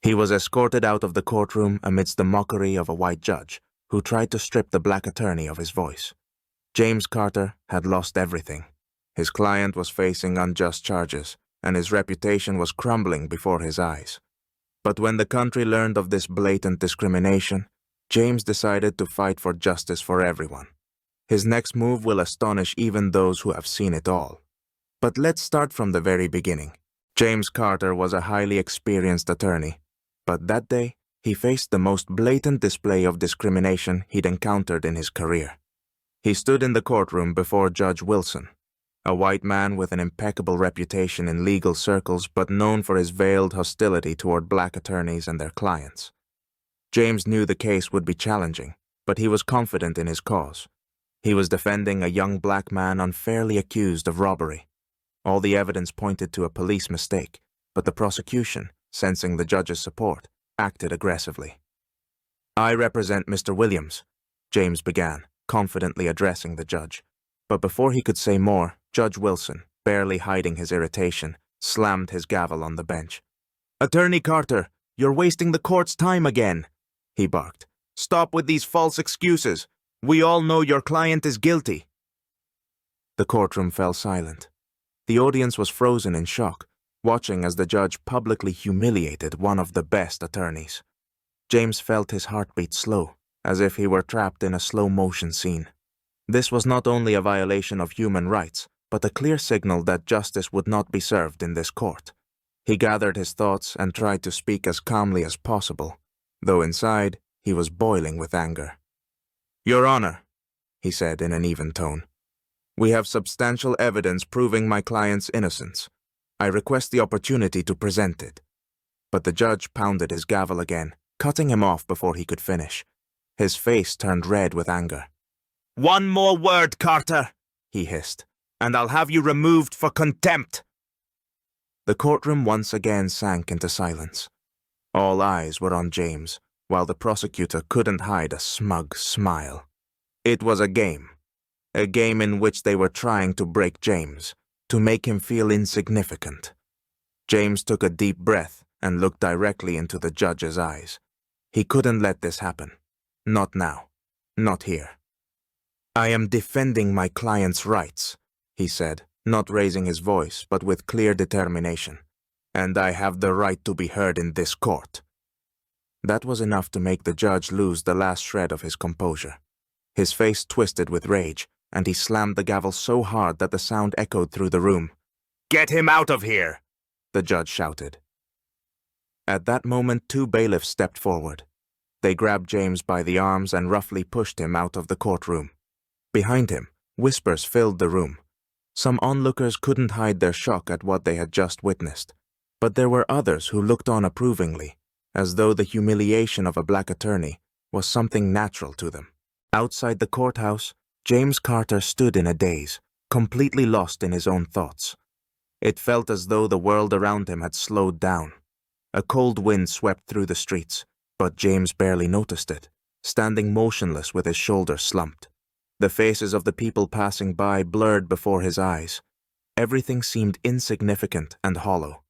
He was escorted out of the courtroom amidst the mockery of a white judge who tried to strip the black attorney of his voice. James Carter had lost everything. His client was facing unjust charges, and his reputation was crumbling before his eyes. But when the country learned of this blatant discrimination, James decided to fight for justice for everyone. His next move will astonish even those who have seen it all. But let's start from the very beginning. James Carter was a highly experienced attorney, but that day he faced the most blatant display of discrimination he'd encountered in his career. He stood in the courtroom before Judge Wilson, a white man with an impeccable reputation in legal circles but known for his veiled hostility toward black attorneys and their clients. James knew the case would be challenging, but he was confident in his cause. He was defending a young black man unfairly accused of robbery. All the evidence pointed to a police mistake, but the prosecution, sensing the judge's support, acted aggressively. "I represent Mr. Williams," James began, confidently addressing the judge. But before he could say more, Judge Wilson, barely hiding his irritation, slammed his gavel on the bench. "Attorney Carter, you're wasting the court's time again," he barked. "Stop with these false excuses. We all know your client is guilty." The courtroom fell silent. The audience was frozen in shock, watching as the judge publicly humiliated one of the best attorneys. James felt his heartbeat slow, as if he were trapped in a slow-motion scene. This was not only a violation of human rights, but a clear signal that justice would not be served in this court. He gathered his thoughts and tried to speak as calmly as possible, though inside he was boiling with anger. "Your Honor," he said in an even tone, "we have substantial evidence proving my client's innocence. I request the opportunity to present it." But the judge pounded his gavel again, cutting him off before he could finish. His face turned red with anger. "One more word, Carter," he hissed, "and I'll have you removed for contempt." The courtroom once again sank into silence. All eyes were on James, while the prosecutor couldn't hide a smug smile. It was a game in which they were trying to break James, to make him feel insignificant. James took a deep breath and looked directly into the judge's eyes. He couldn't let this happen. Not now. Not here. "I am defending my client's rights," he said, not raising his voice, but with clear determination. "And I have the right to be heard in this court." That was enough to make the judge lose the last shred of his composure. His face twisted with rage, and he slammed the gavel so hard that the sound echoed through the room. "Get him out of here!" the judge shouted. At that moment, two bailiffs stepped forward. They grabbed James by the arms and roughly pushed him out of the courtroom. Behind him, whispers filled the room. Some onlookers couldn't hide their shock at what they had just witnessed, but there were others who looked on approvingly, as though the humiliation of a black attorney was something natural to them. Outside the courthouse, James Carter stood in a daze, completely lost in his own thoughts. It felt as though the world around him had slowed down. A cold wind swept through the streets, but James barely noticed it, standing motionless with his shoulders slumped. The faces of the people passing by blurred before his eyes. Everything seemed insignificant and hollow.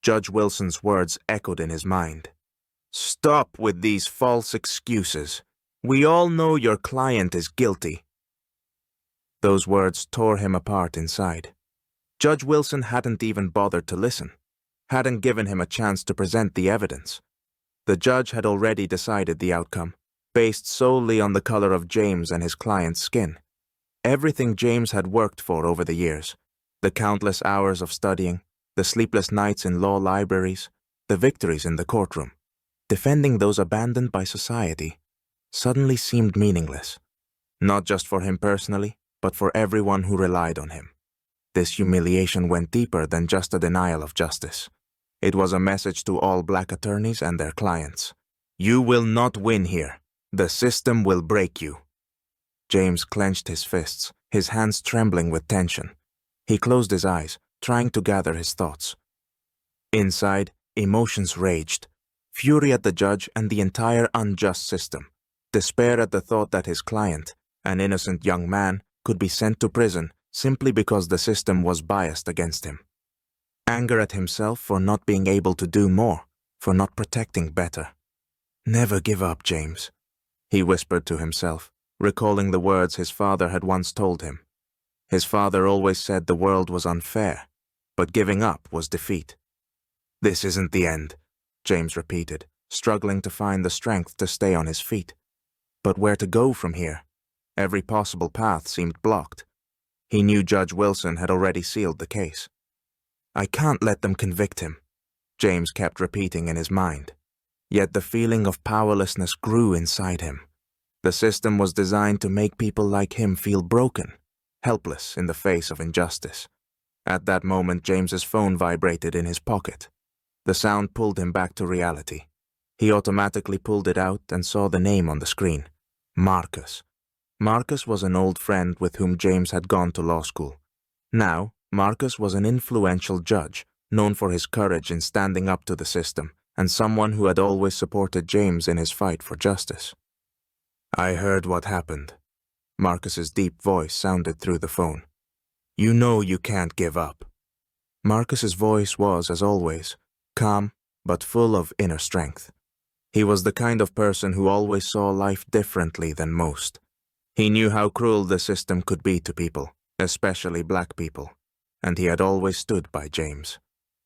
Judge Wilson's words echoed in his mind. "Stop with these false excuses. We all know your client is guilty." Those words tore him apart inside. Judge Wilson hadn't even bothered to listen, hadn't given him a chance to present the evidence. The judge had already decided the outcome, based solely on the color of James and his client's skin. Everything James had worked for over the years, the countless hours of studying, the sleepless nights in law libraries, the victories in the courtroom, defending those abandoned by society, suddenly seemed meaningless. Not just for him personally, but for everyone who relied on him. This humiliation went deeper than just a denial of justice. It was a message to all black attorneys and their clients. You will not win here. The system will break you. James clenched his fists, his hands trembling with tension. He closed his eyes, trying to gather his thoughts. Inside, emotions raged. Fury at the judge and the entire unjust system. Despair at the thought that his client, an innocent young man, could be sent to prison simply because the system was biased against him. Anger at himself for not being able to do more, for not protecting better. "Never give up, James," he whispered to himself, recalling the words his father had once told him. His father always said the world was unfair, but giving up was defeat. "This isn't the end," James repeated, struggling to find the strength to stay on his feet. But where to go from here? Every possible path seemed blocked. He knew Judge Wilson had already sealed the case. "I can't let them convict him," James kept repeating in his mind. Yet the feeling of powerlessness grew inside him. The system was designed to make people like him feel broken, helpless in the face of injustice. At that moment, James's phone vibrated in his pocket. The sound pulled him back to reality. He automatically pulled it out and saw the name on the screen. Marcus. Marcus was an old friend with whom James had gone to law school. Now, Marcus was an influential judge, known for his courage in standing up to the system, and someone who had always supported James in his fight for justice. "I heard what happened." Marcus's deep voice sounded through the phone. "You know you can't give up." Marcus's voice was, as always, calm but full of inner strength. He was the kind of person who always saw life differently than most. He knew how cruel the system could be to people, especially black people, and he had always stood by James.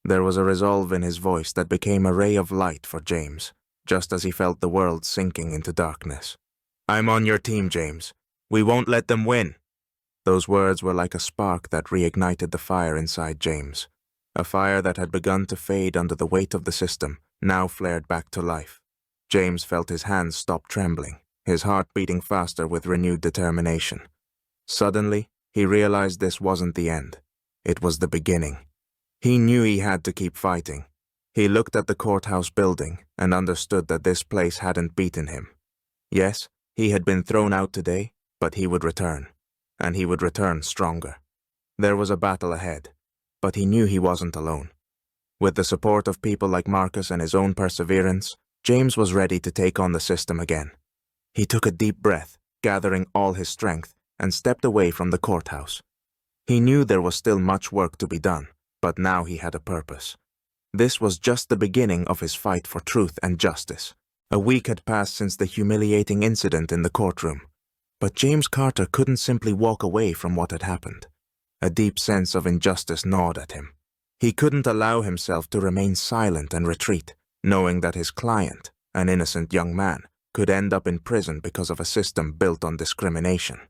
There was a resolve in his voice that became a ray of light for James, just as he felt the world sinking into darkness. "I'm on your team, James. We won't let them win." Those words were like a spark that reignited the fire inside James. A fire that had begun to fade under the weight of the system now flared back to life. James felt his hands stop trembling, his heart beating faster with renewed determination. Suddenly, he realized this wasn't the end. It was the beginning. He knew he had to keep fighting. He looked at the courthouse building and understood that this place hadn't beaten him. Yes, he had been thrown out today, but he would return. And he would return stronger. There was a battle ahead, but he knew he wasn't alone. With the support of people like Marcus and his own perseverance, James was ready to take on the system again. He took a deep breath, gathering all his strength, and stepped away from the courthouse. He knew there was still much work to be done, but now he had a purpose. This was just the beginning of his fight for truth and justice. A week had passed since the humiliating incident in the courtroom, but James Carter couldn't simply walk away from what had happened. A deep sense of injustice gnawed at him. He couldn't allow himself to remain silent and retreat, knowing that his client, an innocent young man, could end up in prison because of a system built on discrimination.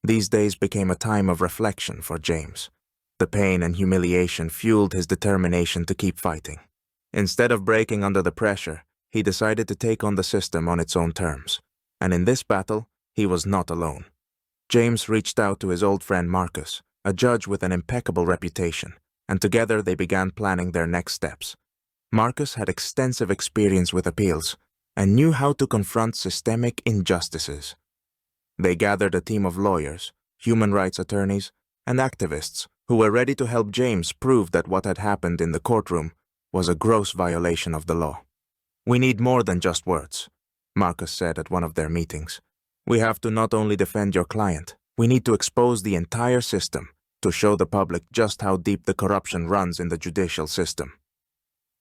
These days became a time of reflection for James. The pain and humiliation fueled his determination to keep fighting. Instead of breaking under the pressure, he decided to take on the system on its own terms. And in this battle, he was not alone. James reached out to his old friend Marcus, a judge with an impeccable reputation, and together they began planning their next steps. Marcus had extensive experience with appeals and knew how to confront systemic injustices. They gathered a team of lawyers, human rights attorneys, and activists who were ready to help James prove that what had happened in the courtroom was a gross violation of the law. "We need more than just words," Marcus said at one of their meetings. "We have to not only defend your client, we need to expose the entire system to show the public just how deep the corruption runs in the judicial system."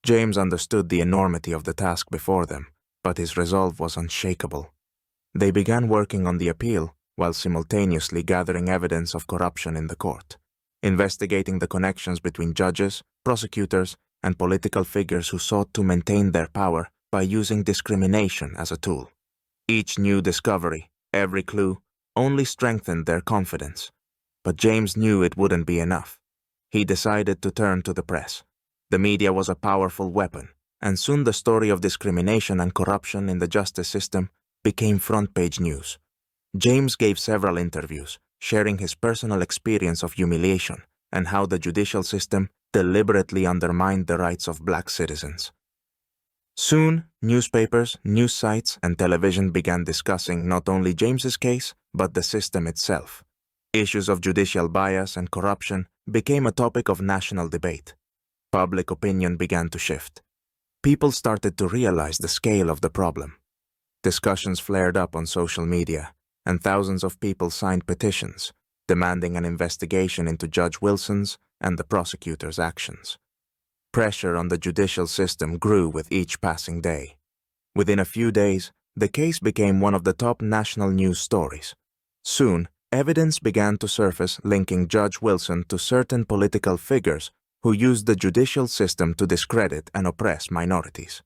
James understood the enormity of the task before them, but his resolve was unshakable. They began working on the appeal while simultaneously gathering evidence of corruption in the court, investigating the connections between judges, prosecutors, and political figures who sought to maintain their power by using discrimination as a tool. Each new discovery, every clue, only strengthened their confidence. But James knew it wouldn't be enough. He decided to turn to the press. The media was a powerful weapon, and soon the story of discrimination and corruption in the justice system became front-page news. James gave several interviews, sharing his personal experience of humiliation and how the judicial system deliberately undermined the rights of black citizens. Soon, newspapers, news sites, and television began discussing not only James's case, but the system itself. Issues of judicial bias and corruption became a topic of national debate. Public opinion began to shift. People started to realize the scale of the problem. Discussions flared up on social media, and thousands of people signed petitions, demanding an investigation into Judge Wilson's and the prosecutor's actions. Pressure on the judicial system grew with each passing day. Within a few days, the case became one of the top national news stories. Soon, evidence began to surface linking Judge Wilson to certain political figures who used the judicial system to discredit and oppress minorities.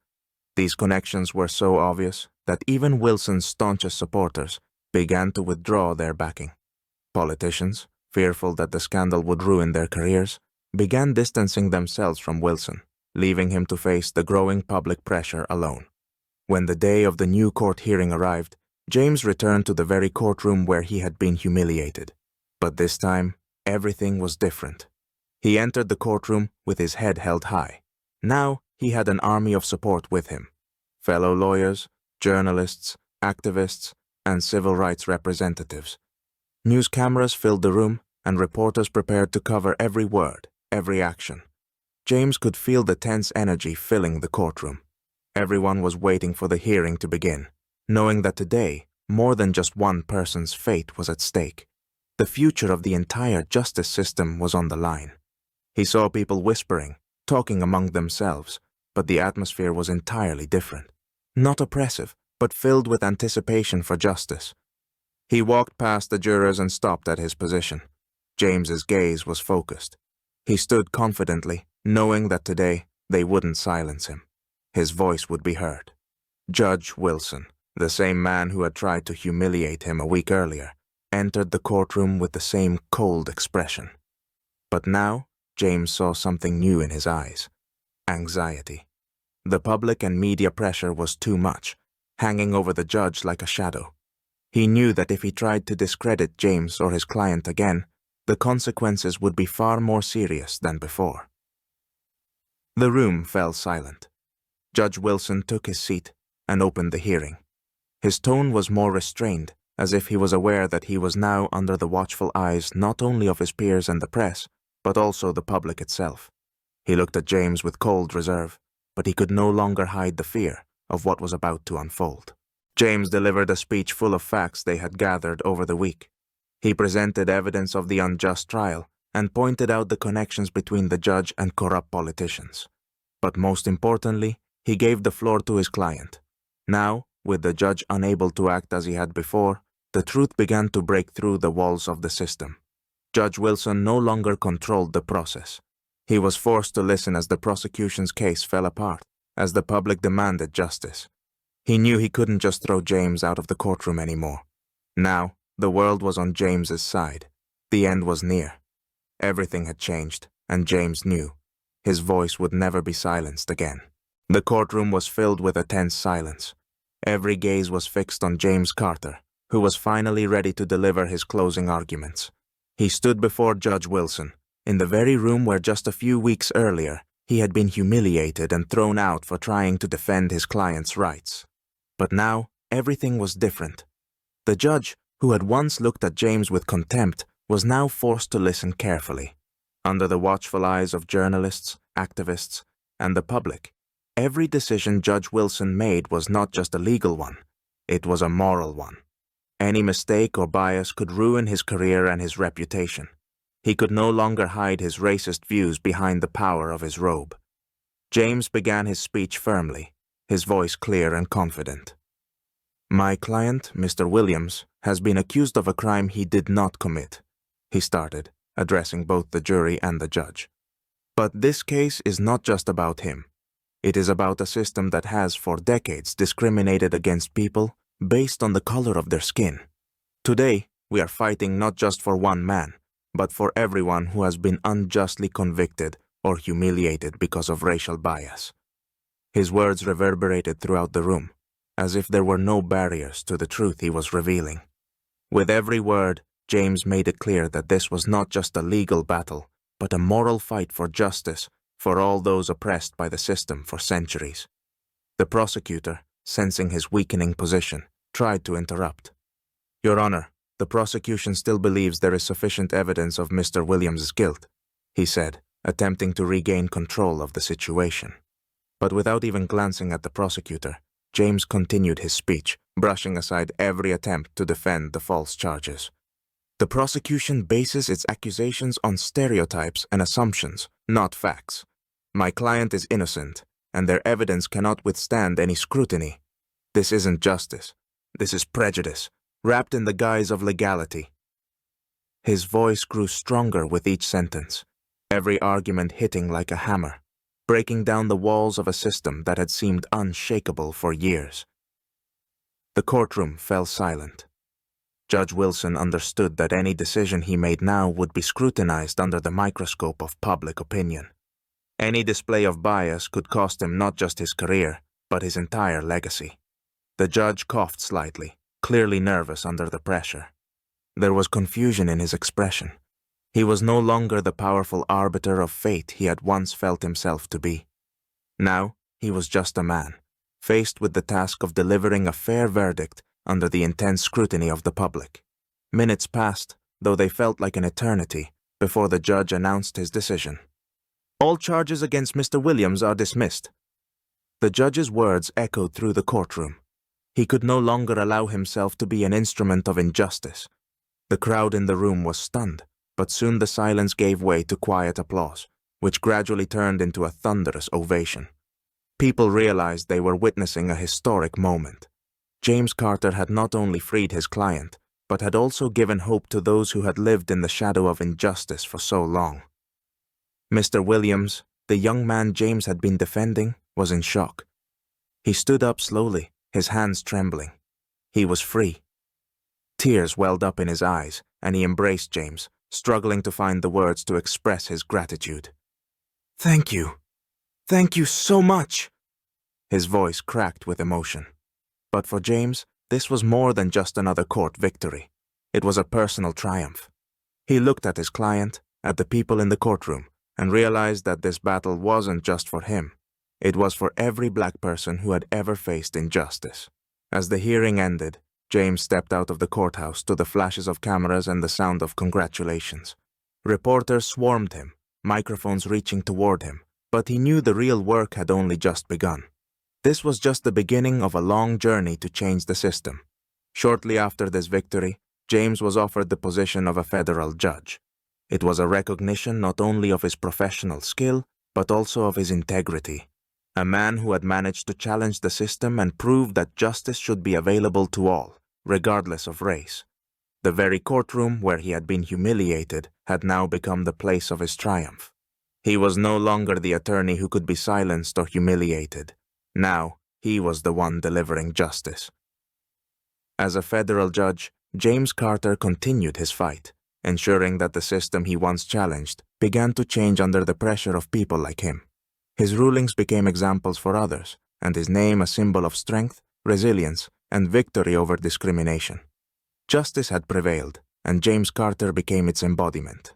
These connections were so obvious that even Wilson's staunchest supporters began to withdraw their backing. Politicians, fearful that the scandal would ruin their careers, began distancing themselves from Wilson, leaving him to face the growing public pressure alone. When the day of the new court hearing arrived, James returned to the very courtroom where he had been humiliated. But this time, everything was different. He entered the courtroom with his head held high. Now, he had an army of support with him. Fellow lawyers, journalists, activists, and civil rights representatives. News cameras filled the room, and reporters prepared to cover every word, every action. James could feel the tense energy filling the courtroom. Everyone was waiting for the hearing to begin, knowing that today, more than just one person's fate was at stake. The future of the entire justice system was on the line. He saw people whispering, talking among themselves, but the atmosphere was entirely different. Not oppressive, but filled with anticipation for justice. He walked past the jurors and stopped at his position. James's gaze was focused. He stood confidently, knowing that today they wouldn't silence him. His voice would be heard. Judge Wilson, the same man who had tried to humiliate him a week earlier, entered the courtroom with the same cold expression. But now, James saw something new in his eyes. Anxiety. The public and media pressure was too much, hanging over the judge like a shadow. He knew that if he tried to discredit James or his client again, the consequences would be far more serious than before. The room fell silent. Judge Wilson took his seat and opened the hearing. His tone was more restrained, as if he was aware that he was now under the watchful eyes not only of his peers and the press, but also the public itself. He looked at James with cold reserve, but he could no longer hide the fear of what was about to unfold. James delivered a speech full of facts they had gathered over the week. He presented evidence of the unjust trial and pointed out the connections between the judge and corrupt politicians. But most importantly, he gave the floor to his client. Now, with the judge unable to act as he had before, the truth began to break through the walls of the system. Judge Wilson no longer controlled the process. He was forced to listen as the prosecution's case fell apart, as the public demanded justice. He knew he couldn't just throw James out of the courtroom anymore. Now, the world was on James's side. The end was near. Everything had changed, and James knew. His voice would never be silenced again. The courtroom was filled with a tense silence. Every gaze was fixed on James Carter, who was finally ready to deliver his closing arguments. He stood before Judge Wilson, in the very room where just a few weeks earlier he had been humiliated and thrown out for trying to defend his client's rights. But now, everything was different. The judge, who had once looked at James with contempt, was now forced to listen carefully. Under the watchful eyes of journalists, activists, and the public, every decision Judge Wilson made was not just a legal one, it was a moral one. Any mistake or bias could ruin his career and his reputation. He could no longer hide his racist views behind the power of his robe. James began his speech firmly, his voice clear and confident. "My client, Mr. Williams, has been accused of a crime he did not commit," he started, addressing both the jury and the judge. "But this case is not just about him. It is about a system that has for decades discriminated against people based on the color of their skin. Today, we are fighting not just for one man, but for everyone who has been unjustly convicted or humiliated because of racial bias." His words reverberated throughout the room, as if there were no barriers to the truth he was revealing. With every word, James made it clear that this was not just a legal battle, but a moral fight for justice for all those oppressed by the system for centuries. The prosecutor, sensing his weakening position, tried to interrupt. "Your Honor, the prosecution still believes there is sufficient evidence of Mr. Williams' guilt," he said, attempting to regain control of the situation. But without even glancing at the prosecutor, James continued his speech, brushing aside every attempt to defend the false charges. "The prosecution bases its accusations on stereotypes and assumptions, not facts. My client is innocent, and their evidence cannot withstand any scrutiny. This isn't justice. This is prejudice, wrapped in the guise of legality. His voice grew stronger with each sentence, every argument hitting like a hammer, breaking down the walls of a system that had seemed unshakable for years. The courtroom fell silent. Judge Wilson understood that any decision he made now would be scrutinized under the microscope of public opinion. Any display of bias could cost him not just his career, but his entire legacy. The judge coughed slightly, clearly nervous under the pressure. There was confusion in his expression. He was no longer the powerful arbiter of fate he had once felt himself to be. Now, he was just a man, faced with the task of delivering a fair verdict under the intense scrutiny of the public. Minutes passed, though they felt like an eternity, before the judge announced his decision. All charges against Mr. Williams are dismissed. The judge's words echoed through the courtroom. He could no longer allow himself to be an instrument of injustice. The crowd in the room was stunned, but soon the silence gave way to quiet applause, which gradually turned into a thunderous ovation. People realized they were witnessing a historic moment. James Carter had not only freed his client, but had also given hope to those who had lived in the shadow of injustice for so long. Mr. Williams, the young man James had been defending, was in shock. He stood up slowly, his hands trembling. He was free. Tears welled up in his eyes, and he embraced James, struggling to find the words to express his gratitude. "Thank you. Thank you so much." His voice cracked with emotion. But for James, this was more than just another court victory. It was a personal triumph. He looked at his client, at the people in the courtroom, and realized that this battle wasn't just for him. It was for every black person who had ever faced injustice. As the hearing ended, James stepped out of the courthouse to the flashes of cameras and the sound of congratulations. Reporters swarmed him, microphones reaching toward him, but he knew the real work had only just begun. This was just the beginning of a long journey to change the system. Shortly after this victory, James was offered the position of a federal judge. It was a recognition not only of his professional skill, but also of his integrity. A man who had managed to challenge the system and prove that justice should be available to all, regardless of race. The very courtroom where he had been humiliated had now become the place of his triumph. He was no longer the attorney who could be silenced or humiliated. Now, he was the one delivering justice. As a federal judge, James Carter continued his fight, ensuring that the system he once challenged began to change under the pressure of people like him. His rulings became examples for others, and his name a symbol of strength, resilience, and victory over discrimination. Justice had prevailed, and James Carter became its embodiment.